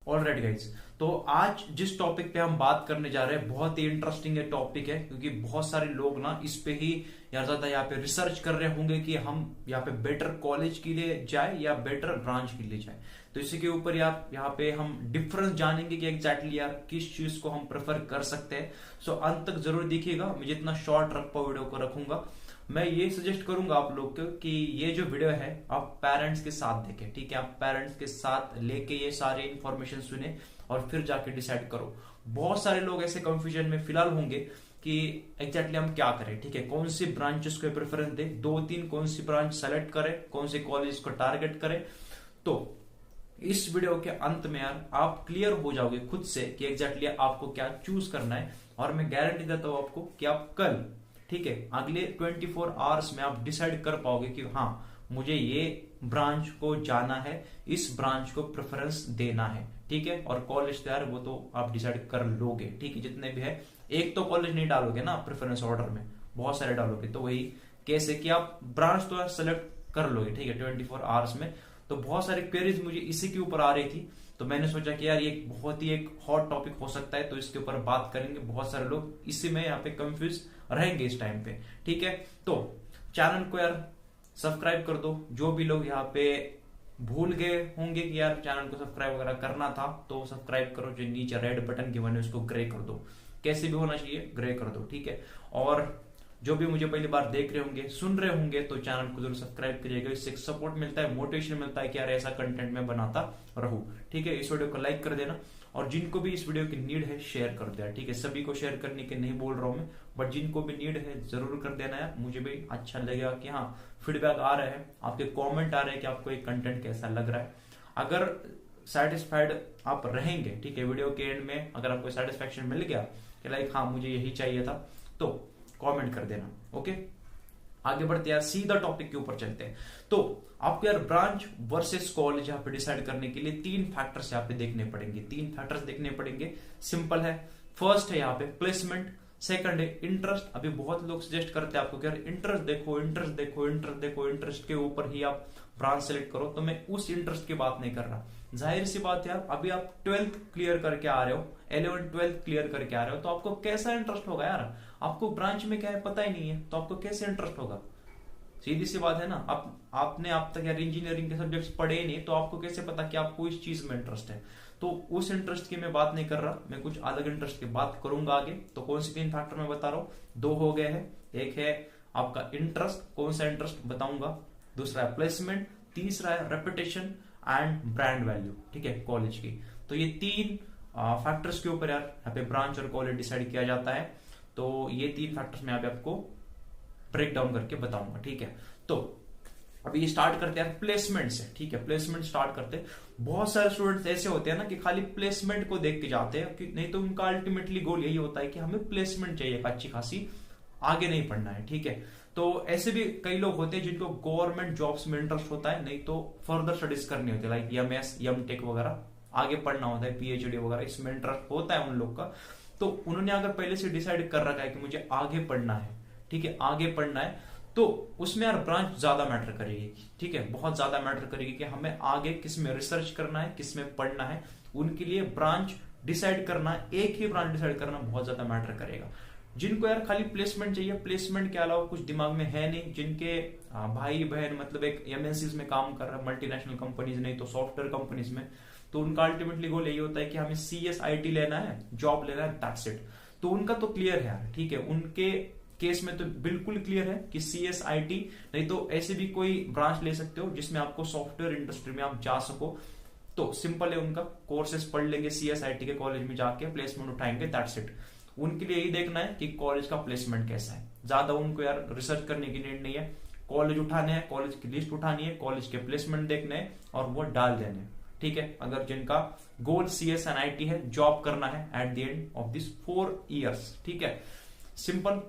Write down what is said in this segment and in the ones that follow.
Alright guys, तो आज जिस टॉपिक पे हम बात करने जा रहे हैं बहुत ही इंटरेस्टिंग टॉपिक है, क्योंकि बहुत सारे लोग ना इस पे ही यार ज्यादा यहाँ पे रिसर्च कर रहे होंगे कि हम यहाँ पे बेटर कॉलेज के लिए जाए या बेटर ब्रांच के लिए जाए। तो इसी के ऊपर यार यहाँ पे हम डिफरेंस जानेंगे कि एग्जैक्टली यार किस चीज को हम प्रेफर कर सकते हैं। सो अंत तक जरूर देखिएगा, मैं जितना शॉर्ट रख पाऊँ वीडियो को रखूंगा। मैं ये सजेस्ट करूंगा आप लोग को कि ये जो वीडियो है आप पेरेंट्स के साथ देखें, ठीक है। आप पेरेंट्स के साथ लेके ये सारे इंफॉर्मेशन सुने और फिर जाके डिसाइड करो। बहुत सारे लोग ऐसे कंफ्यूजन में फिलहाल होंगे कि एग्जैक्टली हम क्या करें, ठीक है। कौन सी ब्रांचेस को प्रेफरेंस दे, 2-3 कौन सी ब्रांच सेलेक्ट करें, कौन से कॉलेज को टारगेट करें। तो इस वीडियो के अंत में यार आप क्लियर हो जाओगे खुद से कि एग्जैक्टली आपको क्या चूज करना है। और मैं गारंटी देता हूं आपको कि आप कल, ठीक है, अगले 24 आवर्स में आप डिसाइड कर पाओगे कि हाँ मुझे ये ब्रांच को जाना है, इस ब्रांच को प्रेफरेंस देना है, ठीक है। और कॉलेज तो यार वो तो आप डिसाइड कर लोगे, ठीक है, जितने भी है। एक तो कॉलेज नहीं डालोगे ना प्रेफरेंस ऑर्डर में, बहुत सारे डालोगे। तो वही कैसे कि आप ब्रांच तो यार सेलेक्ट कर लोगे, ठीक है, 24 आवर्स में। तो बहुत सारी क्वेरीज मुझे इसी के ऊपर आ रही थी, तो मैंने सोचा कि यार ये बहुत ही एक हॉट टॉपिक हो सकता है, तो इसके ऊपर बात करेंगे। बहुत सारे लोग इसी में यहाँ पे कंफ्यूज रहेंगे इस टाइम पे, ठीक है। तो चैनल को यार सब्सक्राइब कर दो। जो भी लोग यहाँ पे भूल गए होंगे कि यार चैनल को सब्सक्राइब वगैरह करना था, तो सब्सक्राइब करो। जो नीचे रेड बटन की बने उसको ग्रे कर दो, कैसे भी होना चाहिए ग्रे कर दो, ठीक है। और जो भी मुझे पहली बार देख रहे होंगे, सुन रहे होंगे, तो चैनल को जरूर सब्सक्राइब करिएगा। इससे सपोर्ट मिलता है, मोटिवेशन मिलता है कि यार ऐसा कंटेंट मैं बनाता रहूं, ठीक है। इस वीडियो को लाइक कर देना, और जिनको भी इस वीडियो की नीड है शेयर कर देना, ठीक है। सभी को शेयर करने के नहीं बोल रहा हूं मैं, बट जिनको भी नीड है जरूर कर देना यार। मुझे भी अच्छा लगेगा कि हाँ फीडबैक आ रहे हैं, आपके कॉमेंट आ रहे हैं कि आपको एक कंटेंट कैसा लग रहा है। अगर सेटिस्फाइड आप रहेंगे, ठीक है, वीडियो के एंड में अगर आपको सेटिस्फेक्शन मिल गया कि लाइक हाँ मुझे यही चाहिए था, तो कमेंट कर देना, ओके। आगे बढ़ते हैं, सीधा टॉपिक के ऊपर चलते हैं। तो आपको यार ब्रांच वर्सेस कॉलेज यहाँ पे डिसाइड करने के लिए 3 फैक्टर्स यहाँ पे देखने पड़ेंगे। 3 फैक्टर्स देखने पड़ेंगे, सिंपल है। फर्स्ट है यहाँ पे प्लेसमेंट, सेकंड है इंटरेस्ट। अभी बहुत लोग सजेस्ट करते हैं आपको कि यार इंटरेस्ट देखो, इंटरेस्ट देखो, इंटरेस्ट देखो, इंटरेस्ट के ऊपर ही आप ब्रांच सेलेक्ट करो। तो मैं उस इंटरेस्ट की बात नहीं कर रहा। जाहिर सी बात है यार, अभी आप 12th क्लियर करके आ रहे हो, 11th 12th क्लियर करके आ रहे हो, तो आपको कैसा इंटरेस्ट होगा यार। आपको ब्रांच में क्या है पता ही नहीं है, तो आपको कैसे इंटरेस्ट होगा। सीधी सी बात है ना। आपने अब तक यार इंजीनियरिंग के सब्जेक्ट्स पढ़े ही नहीं, तो आपको कैसे पता कि आपको इस चीज में इंटरेस्ट है। तो उस इंटरेस्ट की मैं बात नहीं कर रहा, मैं कुछ अलग इंटरेस्ट की बात करूंगा आगे। तो कौन से 3 फैक्टर मैं बता रहा हूँ, 2 हो गए हैं। एक है आपका इंटरेस्ट, कौन सा इंटरेस्ट बताऊंगा। दूसरा है प्लेसमेंट, तीसरा है रेपुटेशन एंड ब्रांड वैल्यू, ठीक है, कॉलेज की। तो ये 3 फैक्टर्स के ऊपर यार यहाँ पे ब्रांच और कॉलेज डिसाइड किया जाता है। तो ये 3 फैक्टर्स मैं यहाँ पे आपको ब्रेक डाउन करके बताऊंगा, ठीक है। तो अभी स्टार्ट करते हैं प्लेसमेंट से, ठीक है। प्लेसमेंट स्टार्ट करते। बहुत सारे स्टूडेंट्स ऐसे होते हैं ना कि खाली प्लेसमेंट को देख के जाते हैं, कि नहीं तो उनका अल्टीमेटली गोल यही होता है कि हमें प्लेसमेंट चाहिए अच्छी खासी, आगे नहीं पढ़ना है, ठीक है। तो ऐसे भी कई लोग होते हैं जिनको गवर्नमेंट जॉब्स में इंटरेस्ट होता है, नहीं तो फर्दर स्टडीज करनी होती है, लाइक एमएस, एमटेक वगैरह आगे पढ़ना होता है, पीएचडी वगैरह, इसमें इंटरेस्ट होता है उन लोग का। तो उन्होंने अगर पहले से डिसाइड कर रखा है कि मुझे आगे पढ़ना है, ठीक है, आगे पढ़ना है, तो उसमें यार ब्रांच ज्यादा मैटर करेगी, ठीक है, बहुत ज्यादा मैटर करेगी कि हमें आगे किस में रिसर्च करना है, किस में पढ़ना है। उनके लिए ब्रांच डिसाइड करना, एक ही ब्रांच डिसाइड करना बहुत ज्यादा मैटर करेगा। जिनको यार खाली प्लेसमेंट चाहिए, प्लेसमेंट के अलावा कुछ दिमाग में है नहीं, जिनके भाई बहन मतलब एक एमएनसीज में काम कर रहा है, मल्टीनेशनल कंपनीज, नहीं तो सॉफ्टवेयर कंपनीज में, तो उनका अल्टीमेटली गोल यही होता है कि हमें CSIT लेना है, जॉब लेना है, दैट्स इट। तो उनका तो क्लियर है यार, ठीक है। उनके केस में तो बिल्कुल क्लियर है कि CSIT, नहीं तो ऐसे भी कोई ब्रांच ले सकते हो जिसमें आपको सॉफ्टवेयर इंडस्ट्री में आप जा सको। तो सिंपल है, उनका कोर्सेस पढ़ लेंगे CSIT के कॉलेज में जाके, प्लेसमेंट उठाएंगे, दैट्स इट। उनके लिए यही देखना है कि कॉलेज का प्लेसमेंट कैसा है। ज्यादा उनको यार रिसर्च करने की नीड नहीं है। कॉलेज उठाने हैं, कॉलेज की लिस्ट उठानी है, कॉलेज के प्लेसमेंट देखने हैं और वो डाल देने, ठीक है। अगर जिनका गोल CSIT है, जॉब करना है at the end of this 4 years, ठीक है, सिंपल।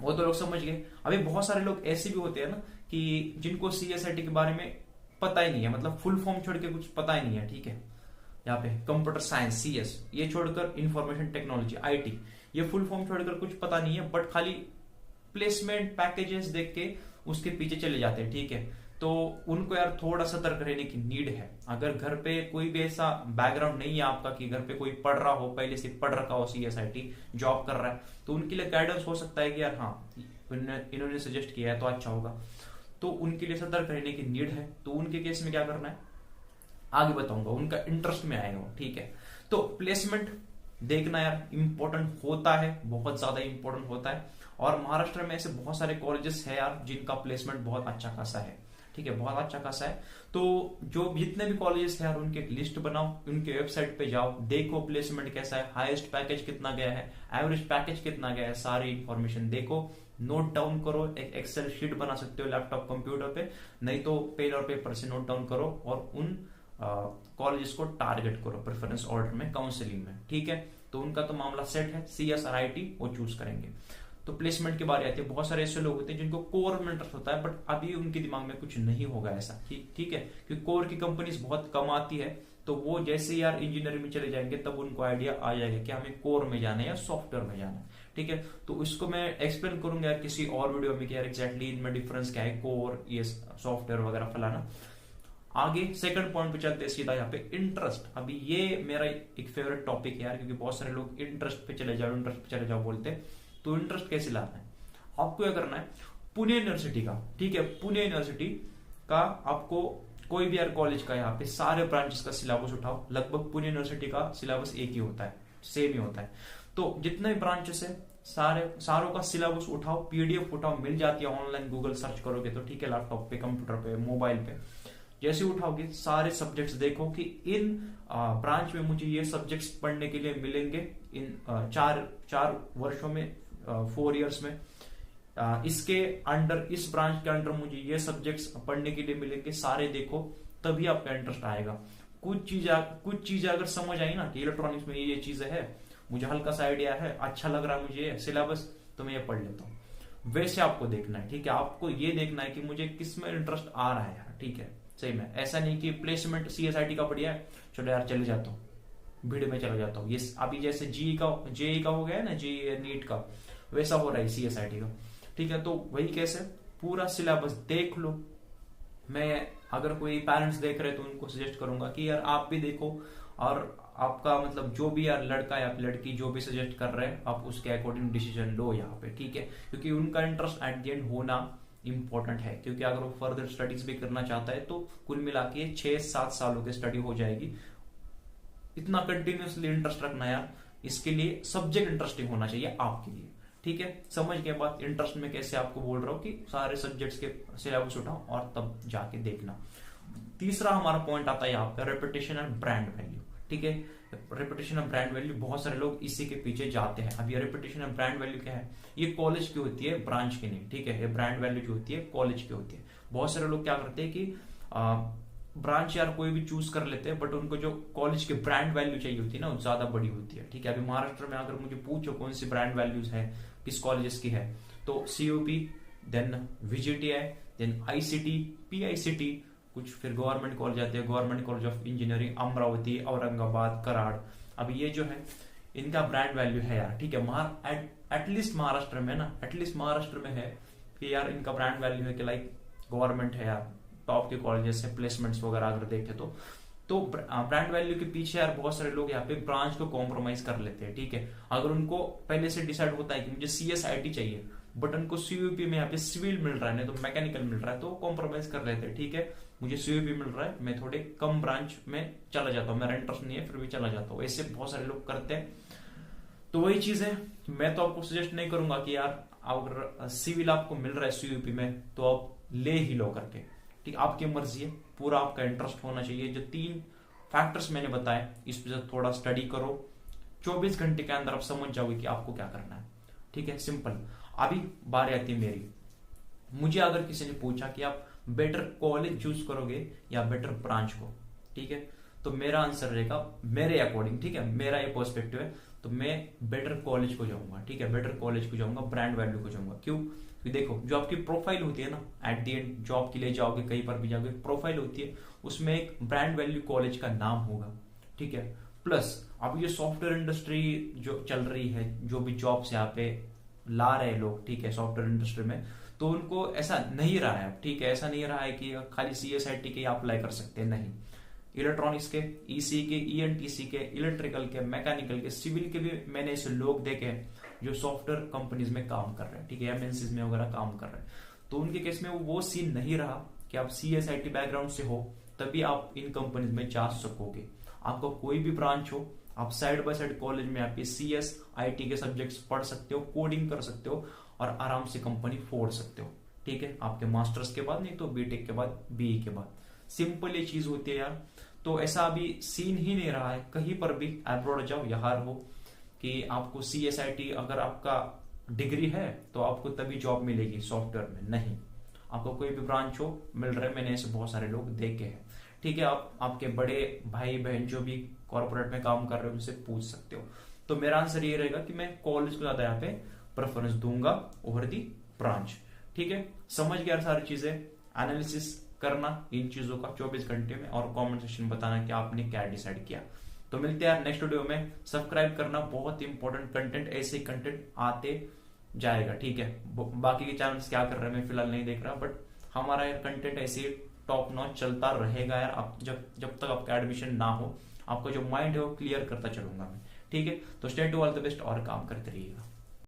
वो तो लोग समझ गए। अभी बहुत सारे लोग ऐसे भी होते हैं ना कि जिनको CSIT के बारे में पता ही नहीं है, मतलब फुल फॉर्म छोड़ के कुछ पता ही नहीं है, ठीक है। यहाँ पे कंप्यूटर साइंस CS, ये छोड़कर इंफॉर्मेशन टेक्नोलॉजी IT, ये फुल फॉर्म छोड़कर कुछ पता नहीं है, बट खाली प्लेसमेंट पैकेजेस देख के उसके पीछे चले जाते हैं, ठीक है। तो उनको यार थोड़ा सतर्क रहने की नीड है। अगर घर पे कोई भी ऐसा बैकग्राउंड नहीं है आपका कि घर पे कोई पढ़ रहा हो, पहले से पढ़ रखा हो, CSIT जॉब कर रहा है, तो उनके लिए गाइडेंस हो सकता है कि यार हाँ इन्होंने सजेस्ट किया है तो अच्छा होगा, तो उनके लिए सतर्क रहने की नीड है। तो उनके केस में क्या करना है आगे बताऊंगा, उनका इंटरेस्ट में आएगा, ठीक है। तो प्लेसमेंट देखना यार इंपॉर्टेंट होता है, बहुत ज्यादा इंपॉर्टेंट होता है। और महाराष्ट्र में ऐसे बहुत सारे कॉलेजेस है यार जिनका प्लेसमेंट बहुत अच्छा खासा है, ठीक है, बहुत अच्छा खासा है। तो जो जितने भी कॉलेजेस है यार उनकी एक लिस्ट बनाओ, उनके वेबसाइट पे जाओ, देखो प्लेसमेंट कैसा है, हाईएस्ट पैकेज कितना गया है, एवरेज पैकेज कितना गया है, सारी इंफॉर्मेशन देखो, नोट डाउन करो। एक एक्सेल शीट बना सकते हो लैपटॉप कंप्यूटर पे, नहीं तो पेन और पेपर से नोट डाउन करो और उन कॉलेजेस को टारगेट करो प्रेफरेंस ऑर्डर में, काउंसलिंग में, ठीक है। तो उनका तो मामला सेट है, CS और IT वो चूज करेंगे। तो प्लेसमेंट की बारी आती है, बहुत सारे ऐसे लोग होते हैं जिनको कोर में इंटरेस्ट होता है बट अभी उनके दिमाग में कुछ नहीं होगा ऐसा, ठीक है, क्योंकि कोर की कंपनीज बहुत कम आती है। तो वो जैसे यार इंजीनियरिंग में चले जाएंगे तब उनको आइडिया आ जाएगा कि हमें कोर में जाना है या सॉफ्टवेयर में जाना है, ठीक है। तो इसको मैं एक्सप्लेन करूंगा यार किसी और वीडियो में कि यार एग्जैक्टली इनमें डिफरेंस क्या है, कोर ये सॉफ्टवेयर वगैरह फलाना। आगे सेकंड पॉइंट पे चलते हैं सीधा, यहाँ पे इंटरेस्ट। अभी ये मेरा एक फेवरेट टॉपिक है यार, क्योंकि बहुत सारे लोग इंटरेस्ट पे चले जाओ बोलते हैं। तो इंटरेस्ट कैसे लाना है, आपको क्या करना है, पुणे यूनिवर्सिटी का, ठीक है, पुणे यूनिवर्सिटी का आपको कोई भी यार कॉलेज का यहाँ पे सारे ब्रांचेस का सिलेबस उठाओ। लगभग पुणे यूनिवर्सिटी का सिलेबस एक ही होता है, सेम ही होता है। तो जितने भी ब्रांचेस है सारों का सिलेबस उठाओ, PDF उठाओ, मिल जाती है ऑनलाइन, गूगल सर्च करोगे तो, ठीक है, लैपटॉप पे, कंप्यूटर पे, मोबाइल पे। जैसे उठाओगे सारे सब्जेक्ट्स देखो कि इन ब्रांच में मुझे ये सब्जेक्ट्स पढ़ने के लिए मिलेंगे इन चार वर्षों में, 4 इयर्स में। इसके अंडर, इस ब्रांच के अंडर मुझे ये सब्जेक्ट्स पढ़ने के लिए मिलेंगे, सारे देखो, तभी आपका इंटरेस्ट आएगा। कुछ चीजें अगर समझ आई ना कि इलेक्ट्रॉनिक्स में ये चीजें है, मुझे हल्का सा आइडिया है, अच्छा लग रहा है मुझे सिलेबस, तो मैं ये पढ़ लेता हूँ। वैसे आपको देखना है, ठीक है, आपको ये देखना है कि मुझे किस में इंटरेस्ट आ रहा है यार, ठीक है, सही में। ऐसा नहीं कि प्लेसमेंट CSIT का बढ़िया है, चलो यार चले जाता हूँ, भीड़ में चला जाता हूँ। ये अभी जैसे जेई का हो गया है ना, जेई नीट का, वैसा हो रहा है CSIT का, ठीक है। तो वही कैसे पूरा सिलेबस देख लो। मैं अगर कोई पेरेंट्स देख रहे तो उनको सजेस्ट करूंगा कि यार आप भी देखो, और आपका मतलब जो भी यार लड़का या लड़की जो भी सजेस्ट कर रहे हैं आप उसके अकॉर्डिंग डिसीजन लो यहाँ पे, ठीक है, क्योंकि उनका इंटरेस्ट एट द एंड होना इंपॉर्टेंट है। क्योंकि अगर वो फर्दर स्टडीज भी करना चाहता है तो कुल मिला के 6-7 सालों की स्टडी हो जाएगी। इतना कंटिन्यूसली इंटरेस्ट रखना यार, इसके लिए सब्जेक्ट इंटरेस्टिंग होना चाहिए आपके लिए, ठीक है। समझ के बाद इंटरेस्ट में कैसे आपको बोल रहा हूँ कि सारे सब्जेक्ट्स के सिलेबस उठाओ और तब जाके देखना। तीसरा हमारा पॉइंट आता है यहाँ पे रेपुटेशन एंड ब्रांड वैल्यू, ठीक है। रेपुटेशन एंड ब्रांड वैल्यू, बहुत सारे लोग इसी के पीछे जाते हैं। अब ये रेपुटेशन एंड ब्रांड वैल्यू क्या है, ये कॉलेज की होती है, ब्रांच की नहीं, ठीक है। ये ब्रांड वैल्यू जो होती है कॉलेज की होती है। बहुत सारे लोग क्या करते हैं कि ब्रांच यार कोई भी चूज कर लेते हैं, बट उनको जो कॉलेज की ब्रांड वैल्यू चाहिए होती है ना वो ज्यादा बड़ी होती है, ठीक है। अभी महाराष्ट्र में अगर मुझे पूछो कौन सी ब्रांड वैल्यूज है किस कॉलेजेस की है, तो COP, then VGTI, then ICT, PICT, कुछ फिर गवर्नमेंट कॉलेज आते हैं, government college of engineering Amravati, Aurangabad, Karad. अब ये जो है इनका ब्रांड वैल्यू है यार, ठीक है। एटलीस्ट महाराष्ट्र में ना, एटलीस्ट महाराष्ट्र में है कि यार इनका ब्रांड वैल्यू है कि लाइक गवर्नमेंट है यार, टॉप के कॉलेजेस से प्लेसमेंट्स वगैरह अगर देखे तो ब्रांड वैल्यू के पीछे यार बहुत सारे लोग यहाँ पे ब्रांच को कॉम्प्रोमाइज कर लेते हैं, ठीक है। अगर उनको पहले से डिसाइड होता है कि मुझे CSIT चाहिए बट उनको CUP में यहाँ पे सिविल मिल रहा है, नहीं तो मैकेनिकल मिल रहा है, तो कॉम्प्रोमाइज कर लेते हैं, ठीक है। मुझे CUP मिल रहा है, मैं थोड़े कम ब्रांच में चला जाता हूँ, मेरा इंटरेस्ट नहीं है फिर भी चला जाता हूँ, ऐसे बहुत सारे लोग करते हैं। तो वही चीज है, मैं तो आपको सजेस्ट नहीं करूंगा कि यार अगर सिविल आपको मिल रहा है CUP में तो आप ले ही लो करके, ठीक, आपकी मर्जी है, पूरा आपका इंटरेस्ट होना चाहिए। जो 3 फैक्टर्स मैंने बताए इस पे थोड़ा स्टडी करो, 24 घंटे के अंदर आप समझ जाओगे कि आपको क्या करना है, ठीक है, सिंपल। अभी बारी आती है मेरी, मुझे अगर किसी ने पूछा कि आप बेटर कॉलेज चूज करोगे या बेटर ब्रांच को, ठीक है, तो मेरा आंसर रहेगा मेरे अकॉर्डिंग, ठीक है, मेरा ये पर्सपेक्टिव है, तो मैं बेटर कॉलेज को जाऊंगा, ठीक है, बेटर कॉलेज को जाऊंगा, ब्रांड वैल्यू को जाऊंगा। क्यों? देखो जो आपकी प्रोफाइल होती है ना, एट द एंड जॉब के लिए जाओगे कहीं पर भी जाओगे, प्रोफाइल होती है, उसमें एक ब्रांड वैल्यू कॉलेज का नाम होगा, ठीक है। प्लस अब ये सॉफ्टवेयर इंडस्ट्री जो चल रही है, जो भी जॉब्स यहाँ पे ला रहे हैं लोग, ठीक है, सॉफ्टवेयर इंडस्ट्री में, तो उनको ऐसा नहीं रहा है, ठीक है, ऐसा नहीं रहा है कि खाली CSIT के आप अप्लाई कर सकते हैं, नहीं, इलेक्ट्रॉनिक्स के, EC के, ENTC के, इलेक्ट्रिकल के, मैकेनिकल के, सिविल के भी मैंने ऐसे लोग देखे हैं जो सॉफ्टवेयर कंपनीज में काम कर रहे हैं, ठीक है, MNCs में वगैरह काम कर रहे हैं। तो उनके केस में वो सीन नहीं रहा कि आप CSIT बैकग्राउंड से हो तभी आप इन कंपनीज में जा सकोगे। आपका कोई भी ब्रांच हो, आप साइड बाय साइड कॉलेज में आप CS IT के सब्जेक्ट्स पढ़ सकते हो, कोडिंग कर सकते हो और आराम से कंपनी फोड़ सकते हो, ठीक है, आपके मास्टर्स के बाद, नहीं तो BTech के बाद, BE के बाद। सिंपल ये चीज होती है यार। तो ऐसा अभी सीन ही नहीं रहा है कहीं पर भी, अब्रॉड जाओ या हो, कि आपको CSIT अगर आपका डिग्री है तो आपको तभी जॉब मिलेगी सॉफ्टवेयर में, नहीं, आपको कोई भी ब्रांच हो मिल रहा है, मैंने ऐसे बहुत सारे लोग देखे हैं, ठीक है। आप आपके बड़े भाई बहन जो भी कॉर्पोरेट में काम कर रहे हो उनसे पूछ सकते हो। तो मेरा आंसर ये रहेगा कि मैं कॉलेज को ज्यादा यहाँ पे प्रेफरेंस दूंगा ओवर दी ब्रांच, ठीक है। समझ गया सारी चीजें, एनालिसिस करना इन चीजों का 24 घंटे में और कमेंट सेक्शन बताना कि आपने क्या डिसाइड किया। तो मिलते हैं नेक्स्ट वीडियो में, सब्सक्राइब करना, बहुत इंपॉर्टेंट कंटेंट, ऐसे कंटेंट आते जाएगा, ठीक है। बाकी के चैनल्स क्या कर रहे हैं मैं फिलहाल नहीं देख रहा, बट हमारा यार कंटेंट ऐसे टॉप नॉच चलता रहेगा यार। आप जब तक आपका एडमिशन ना हो, आपका जो माइंड है वो क्लियर करता चलूंगा मैं, ठीक है। तो stay to all the best और काम करते रहिएगा।